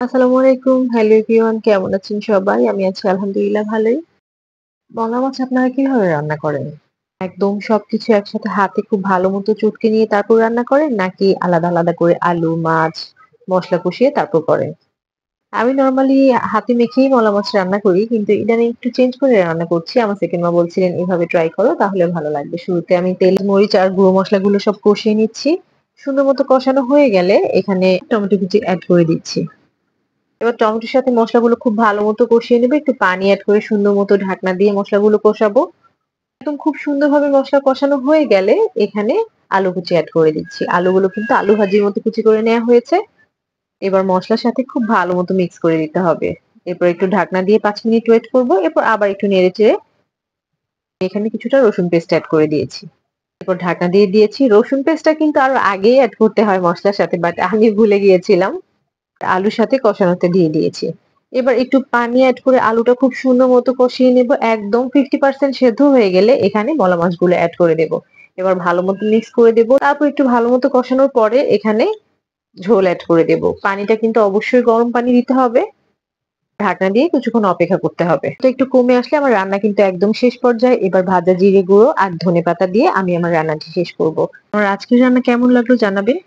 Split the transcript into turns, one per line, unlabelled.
আসসালামু আলাইকুম। Hello everyone, কেমন আছেন সবাই? আমি আছি আলহামদুলিল্লাহ ভালোই। মলা মাছ আপনারা কিভাবে রান্না করেন? একদম সবকিছু একসাথে হাতে খুব ভালো মতো চটকে নিয়ে তারপর রান্না করেন? নাকি আলাদা, আলাদা করে আলু, মাছ, মসলা কষিয়ে তারপর করেন? আমি নরমালি হাতে মেখেই মলা মাছ রান্না করি। কিন্তু ইদানিং একটু চেঞ্জ করে রান্না করছি। আমার সেকেন্ড মা বলছিলেন, "এভাবে ট্রাই করো তাহলে ভালো লাগবে।" শুরুতে আমি তেল, মরিচ আর গুঁড়ো মসলাগুলো সব কষিয়ে নিচ্ছি। সুন্দর মতো কষানো হয়ে গেলে এখানে টমেটো কুচি এড করে দিচ্ছি। এবার টমেটোর সাথে মসলাগুলো খুব ভালো মতো কষিয়ে নেবে। একটু পানি এড করে সুন্দর মতো ঢাকনা দিয়ে মসলাগুলো কষাবো। একদম খুব সুন্দরভাবে মসলা কষানো হয়ে গেলে এখানে আলু কুচি এড করে দিচ্ছি। আলুগুলো কিন্তু আলু ভাজির মতো কুচি করে নেয়া হয়েছে। এবার মসলার সাথে খুব ভালো মতো মিক্স করে দিতে হবে। এরপর একটু ঢাকনা দিয়ে ৫ মিনিট ওয়েট করব। এরপর আবার একটু নেড়েচেড়ে এখানে কিছুটা রসুন পেস্ট এড করে দিয়েছি। এরপর ঢাকনা দিয়ে দিয়েছি। রসুন পেস্টটা কিন্তু আরো আগেই এড করতে হয় মসলার সাথে, বাট আমি ভুলে গিয়েছিলাম। আলুর সাথে কষানোতে দিয়ে দিয়েছি। এবার একটু পানি এড করে আলুটা খুব সুন্দর মতো কষিয়ে নেব। একদম 50% সেদ্ধ হয়ে গেলে এখানে মলা মাছগুলো এড করে দেব। এবার ভালো মতো মিক্স করে দেব। তারপর একটু ভালো মতো কষানোর পরে এখানে ঝোল এড করে দেব। পানিটা কিন্তু অবশ্যই গরম পানি দিতে হবে। ঢাকনা দিয়ে কিছুক্ষণ অপেক্ষা করতে হবে। তো একটু কমে আসলে আমার রান্না কিন্তু একদম শেষ পর্যায়ে। এবার ভাজা জিরে গুঁড়ো আর ধনেপাতা দিয়ে আমি আমার রান্নাটি শেষ করব। আমার আজকের রান্না কেমন লাগলো জানাবেন।